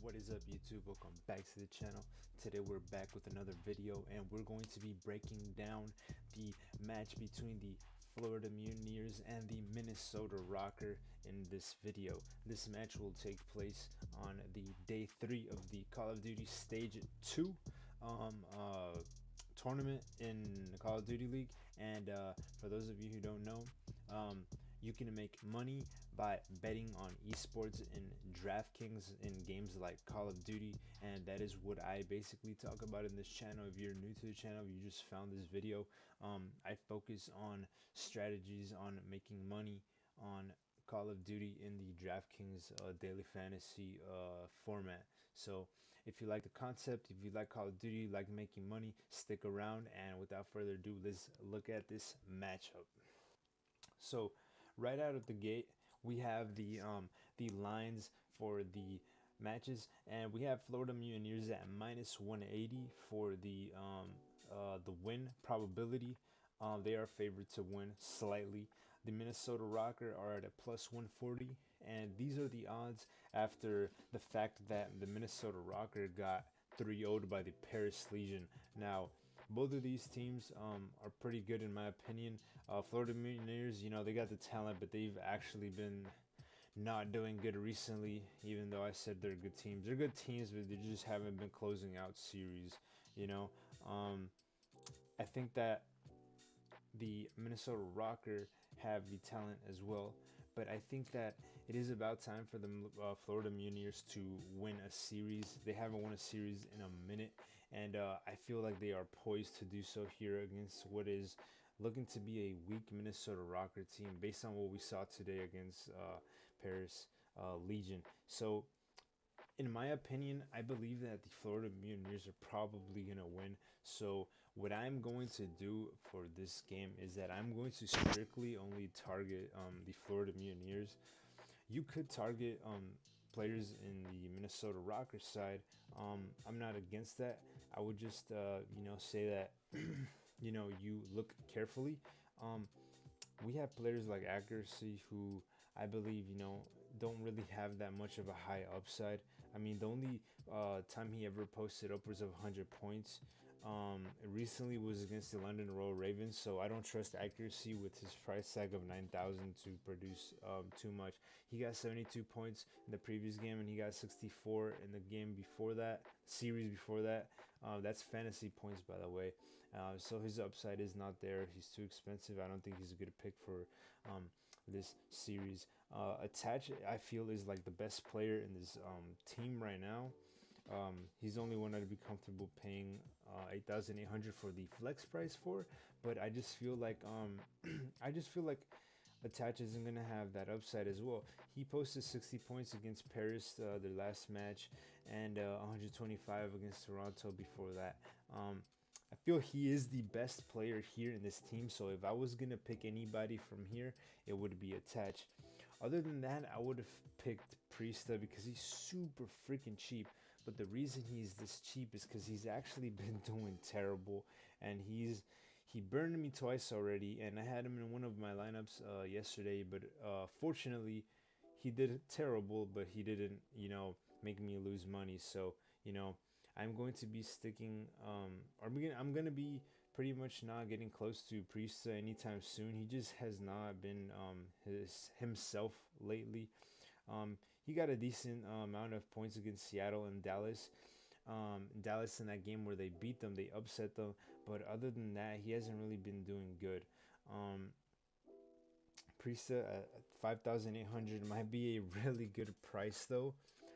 What is up, YouTube? Welcome back to the channel. Today we're back with another video and we're going to be breaking down the match between the Florida Mutineers and the Minnesota ROKKR in this video. This match will take place on the day 3 of the Call of Duty Stage 2 tournament in the Call of Duty League. And for those of you who don't know, you can make money by betting on esports in DRAFTKINGS in games like Call of Duty, and that is what I basically talk about in this channel. If you're new to the channel, if you just found this video, I focus on strategies on making money on Call of Duty in the DraftKings daily fantasy format. So if you like the concept, if you like Call of Duty, you like making money, stick around. And without further ado, let's look at this matchup. So right out of the gate, we have the lines for the matches, and we have Florida Mutineers at -180 for the win probability. They are favored to win slightly. The Minnesota ROKKR are at a +140, and these are the odds after the fact that the Minnesota ROKKR got 3-0'd by the Paris Legion. Now, both of these teams are pretty good in my opinion. Florida Mutineers, you know, they got the talent, but they've actually been not doing good recently, even though I said they're good teams. They're good teams, but they just haven't been closing out series, you know. I think that the Minnesota ROKKR have the talent as well, but I think that it is about time for the Florida Mutineers to win a series. They haven't won a series in a minute, and I feel like they are poised to do so here against what is looking to be a weak Minnesota ROKKR team based on what we saw today against Paris Legion. So in my opinion, I believe that the Florida Mutineers are probably going to win. So what I'm going to do for this game is that I'm going to strictly only target the Florida Mutineers. You could target players in the Minnesota ROKKR side. I'm not against that. I would just, say that, you look carefully. We have players like Accuracy who I believe, don't really have that much of a high upside. I mean, the only time he ever posted upwards of 100 points recently was against the London Royal Ravens, so I don't trust Accuracy with his price tag of 9,000 to produce too much. He got 72 points in the previous game, and he got 64 in the game before that, series before that. That's fantasy points, by the way. So his upside is not there. He's too expensive. I don't think he's a good pick for this series. Attach, I feel, is like the best player in this team right now. He's the only one I'd be comfortable paying 8,800 for the flex price for, but I just feel like Attach isn't gonna have that upside as well. He posted 60 points against Paris their last match, and 125 against Toronto before that. I feel he is the best player here in this team, so if I was gonna pick anybody from here, it would be Attach. Other than that, I would have picked Priesta because he's super freaking cheap. But the reason he's this cheap is because he's actually been doing terrible, and he burned me twice already, and I had him in one of my lineups yesterday. But fortunately, he did terrible, but he didn't, make me lose money. So, I'm going to be sticking, I'm gonna be pretty much not getting close to Priesta anytime soon. He just has not been himself lately. He got a decent amount of points against Seattle and Dallas. Dallas in that game where they beat them, they upset them. But other than that, he hasn't really been doing good. Priesta at 5,800 might be a really good price though.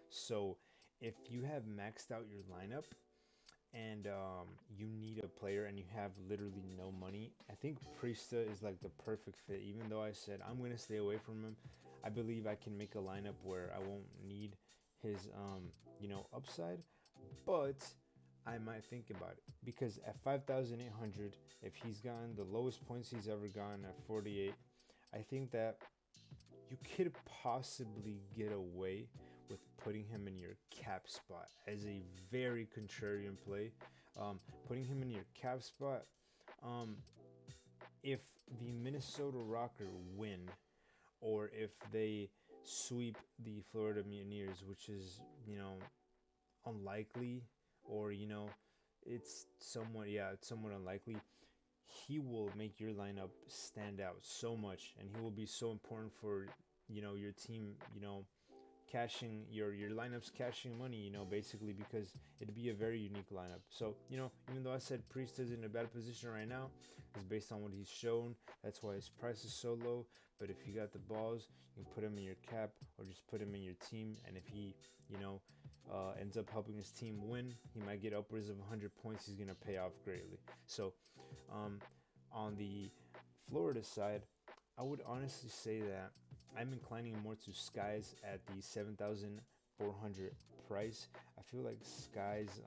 So if you have maxed out your lineup and you need a player and you have literally no money, I think Priesta is like the perfect fit. Even though I said I'm gonna stay away from him, I believe I can make a lineup where I won't need his upside, but I might think about it because at 5,800, if he's gotten the lowest points he's ever gotten at 48, I think that you could possibly get away with putting him in your cap spot as a very contrarian play. Putting him in your cap spot, if the Minnesota ROKKR win, or if they sweep the Florida Mutineers, which is, unlikely, or it's somewhat, yeah, it's somewhat unlikely, he will make your lineup stand out so much, and he will be so important for your team, cashing your lineups, cashing money, basically, because it'd be a very unique lineup. So even though I said Priest is in a bad position right now, it's based on what he's shown. That's why his price is so low. But if you got the balls, you can put him in your cap or just put him in your team, and if he ends up helping his team win, he might get upwards of 100 points. He's gonna pay off greatly. So um, on the Florida side, I would honestly say that I'm inclining more to Skies at the 7,400 price. I feel like Skies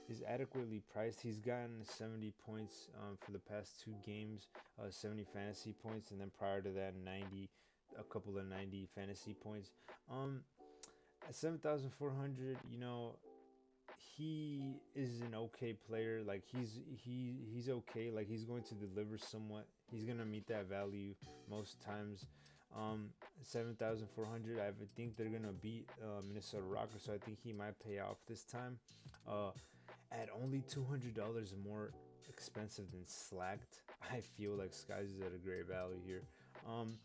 is adequately priced. He's gotten 70 points for the past 2 games, 70 fantasy points, and then prior to that, 90, a couple of 90 fantasy points. Um, at 7,400, he is an okay player. Like he's okay. Like he's going to deliver somewhat. He's gonna meet that value most times. 7,400. I think they're gonna beat Minnesota ROKKR, so I think he might pay off this time. Uh, at only $200 more expensive than Slacked, I feel like Skies is at a great value here. Um,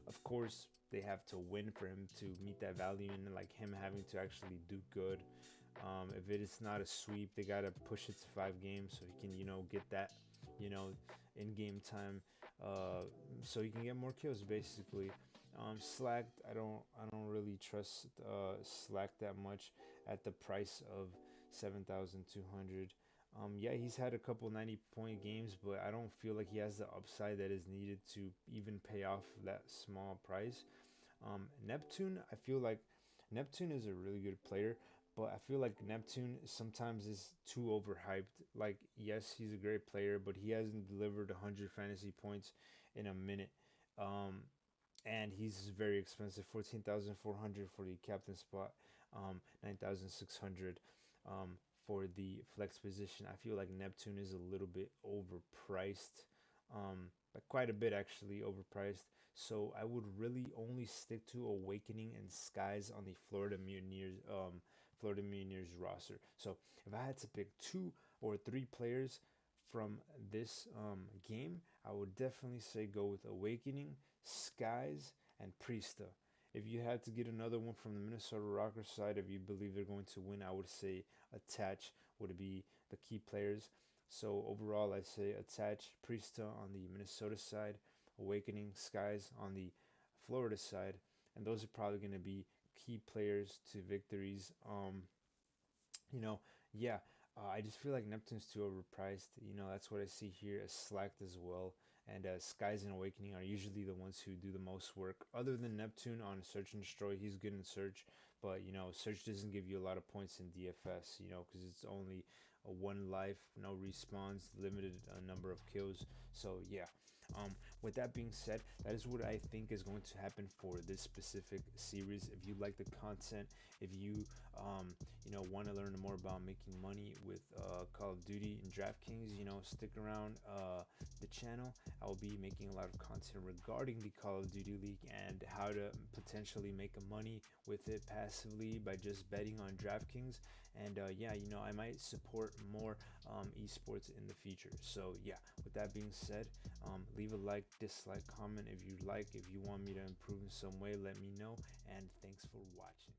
of course, they have to win for him to meet that value, and like him having to actually do good. If it is not a sweep, they gotta push it to 5 games so he can, get that, you know, in-game time, uh, so he can get more kills, basically. Slacked, I don't really trust Slack that much at the price of 7,200. Yeah, he's had a couple 90-point games, but I don't feel like he has the upside that is needed to even pay off that small price. Neptune, I feel like Neptune is a really good player, but I feel like Neptune sometimes is too overhyped. Like, yes, he's a great player, but he hasn't delivered 100 fantasy points in a minute. Um, and he's very expensive, 14,400 for the captain spot, 9,600 for the flex position. I feel like Neptune is a little bit overpriced, like quite a bit actually overpriced. So I would really only stick to Awakening and Skies on the Florida Mutineers roster. So if I had to pick 2 or 3 players from this game, I would definitely say go with Awakening, Skies, and Priesta. If you had to get another one from the Minnesota ROKKR side, if you believe they're going to win, I would say Attach would be the key players. So overall, I say Attach, Priesta on the Minnesota side, Awakening, Skies on the Florida side, and those are probably going to be key players to victories. You know, yeah, I just feel like Neptune's too overpriced. That's what I see here as Slacked as well. And Skies and Awakening are usually the ones who do the most work. Other than Neptune on Search and Destroy, he's good in Search, but Search doesn't give you a lot of points in DFS. Because it's only a 1 life, no respawns, limited number of kills. So yeah. With that being said, that is what I think is going to happen for this specific series. If you like the content, if you want to learn more about making money with Call of Duty and DraftKings, stick around the channel. I will be making a lot of content regarding the Call of Duty League and how to potentially make money with it passively by just betting on DraftKings. And yeah, I might support more esports in the future. So yeah, with that being said, leave a like, dislike, comment if you like. If you want me to improve in some way, let me know. And thanks for watching.